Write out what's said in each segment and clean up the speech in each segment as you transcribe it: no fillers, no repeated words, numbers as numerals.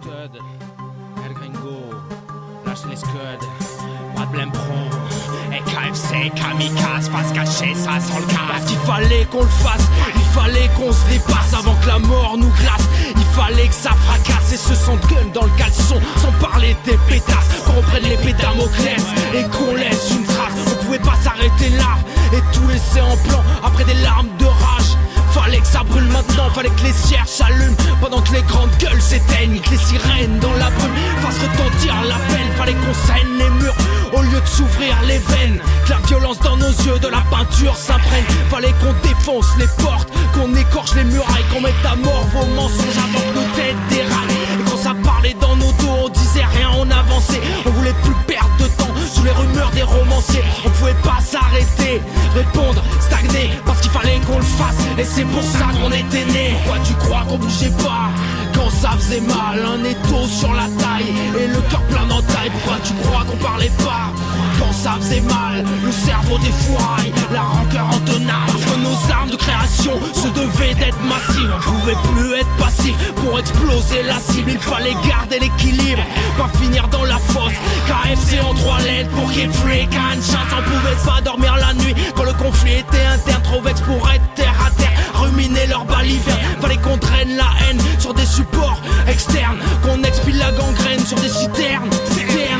stud, El Gringo, lâche les scuds, pas de blême pro. Et KFC, kamikaze, face cachée, ça sent le casse. Parce qu'il fallait qu'on le fasse, il fallait qu'on se dépasse avant que la mort nous glace. Il fallait que ça fracasse et se sente gun dans le caleçon. Sans parler des pétasses, qu'on prenne l'épée Damoclès et qu'on laisse une trace. On pouvait pas s'arrêter là et tout laisser en plan après des larmes de rage. Fallait que ça brûle maintenant, fallait que les cierges s'allument pendant que les grandes gueules s'éteignent, que les sirènes dans la brume fassent retentir l'appel. Fallait qu'on scène les murs au lieu de s'ouvrir les veines, que la violence dans nos yeux de la peinture s'imprègne. Fallait qu'on défonce les portes, qu'on écorche les murailles, qu'on mette à mort vos mensonges avant que nos têtes déraillent. Et quand ça parlait dans nos dos, on disait rien, on avançait. On voulait plus perdre de temps sous les rumeurs des romanciers. On pouvait pas s'arrêter, répondre, stagner, parce qu'il fallait qu'on le fasse. Et c'est pour ça qu'on était nés. Pourquoi tu crois qu'on bougeait pas quand ça faisait mal? Un étau sur la taille et le cœur plein d'entailles. Pourquoi tu crois qu'on parlait pas quand ça faisait mal? Le cerveau des fourrailles, la rancœur intenable. Parce que nos armes de création se devaient d'être massives. On pouvait plus être passif pour exploser la cible. Il fallait garder l'équilibre, pas finir dans la fosse. KFC en 3 lettres pour qu'il freak and chance. On pouvait pas dormir la nuit quand le conflit était interne. Trop vex pour être terre à terre, ruminer leur balivernes. Fallait qu'on draine la haine sur des supports externes, qu'on expile la gangrène sur des citernes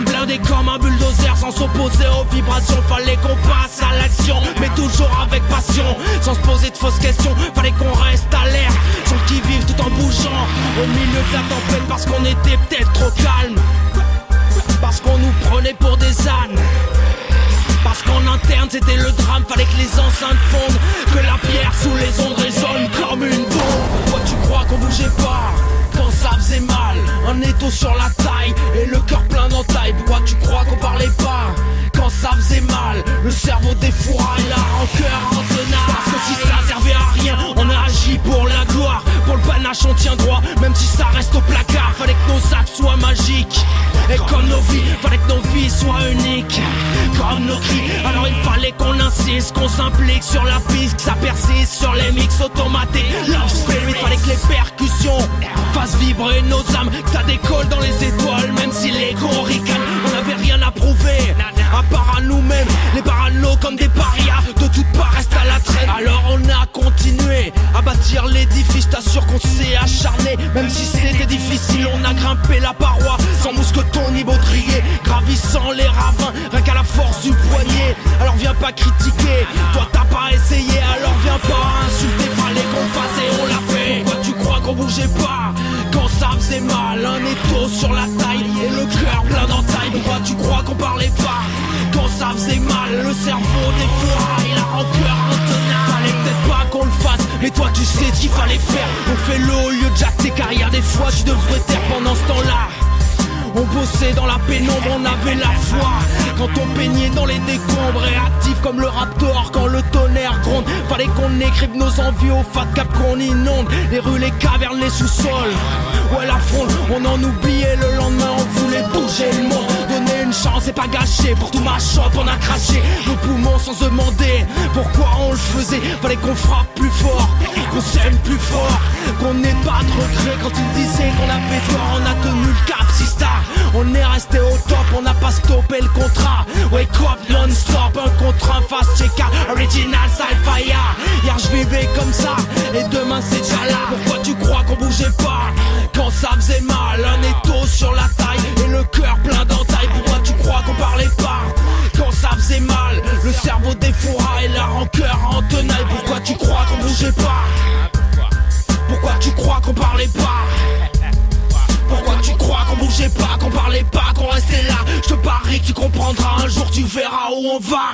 blindées comme un bulldozer sans s'opposer aux vibrations. Fallait qu'on passe à l'action, mais toujours avec passion, sans se poser de fausses questions. Fallait qu'on reste alerte, sur le qui-vive tout en bougeant au milieu de la tempête, parce qu'on était peut-être trop calme, parce qu'on nous prenait pour des ânes, parce qu'en interne c'était le drame. Fallait que les enceintes fondent, que la pierre sous les ondes résonne comme une bombe. Pourquoi tu crois qu'on bougeait pas quand ça faisait mal? Un étau sur la taille et le cœur plein d'entailles. Pourquoi tu crois qu'on parlait pas quand ça faisait mal? Le cerveau des fourrailles, la rancœur intenable. Parce que si ça servait à rien, on a agi pour la gloire. Pour le panache on tient droit, même si ça reste au placard. Fallait que nos actes soient magiques, et comme nos vies, fallait que nos vies soient uniques, comme nos cris. Alors il fallait qu'on insiste, qu'on s'implique sur la piste, que ça persiste sur les mix automatiques. Love Spirit, fallait que les percussions fassent vibrer nos âmes, que ça décolle dans les étoiles, même si l'ego ricane. On n'avait rien à prouver, à part à nous-mêmes, les paranos comme des parias, de toutes parts restent à la traîne. Alors on a continué à bâtir l'édifice, t'assure qu'on s'est acharné, même si c'était difficile. On a grimpé la paroi, sans mousqueton ni baudrier, gravissant les ravins, rien qu'à la force du poignet. Alors viens pas critiquer, toi t'as pas essayé, alors viens pas insulter. Fallait qu'on le fasse et on l'a fait. Pourquoi tu crois qu'on bougeait pas quand ça faisait mal? Un étau sur la taille et le cœur plein d'entailles. Pourquoi tu crois qu'on parlait pas quand ça faisait mal? Le cerveau des fourrailles, la rancœur intenable. Fallait peut-être pas qu'on le fasse, mais toi tu sais ce qu'il fallait faire. On fait l'eau au lieu de jacter carrière. Des fois tu devrais taire pendant ce temps-là. On bossait dans la pénombre, on avait la foi. Quand on peignait dans les décombres, réactif comme le raptor quand le tonnerre gronde. Fallait qu'on écrive nos envies au fat cap qu'on inonde les rues, les cavernes, les sous-sols. Ouais, la fronde, on en oubliait le lendemain. On voulait bouger le monde, donner une chance et pas gâcher. Pour tout ma shop on a craché nos poumons sans demander pourquoi on le faisait. Fallait qu'on frappe plus fort, qu'on s'aime plus fort, qu'on n'ait pas de regrets. Quand ils disaient qu'on avait tort, on a tenu le cap, Sista. On est resté au top, on n'a pas stoppé le contrat. Wake up non-stop, un contre un fast check original side fire. Hier je vivais comme ça, et demain c'est déjà là. Pourquoi tu crois qu'on bougeait pas quand ça faisait mal? Un étau sur la taille et le cœur plein d'entailles. Pourquoi tu crois qu'on parlait pas quand ça faisait mal? Le cerveau des fourrailles, la rancœur en tenaille. Pourquoi tu crois qu'on bougeait pas? Pourquoi tu crois qu'on parlait pas? Pourquoi tu crois qu'on bougeait pas, qu'on parlait pas, qu'on restait là? Je te parie que tu comprendras, un jour tu verras où on va.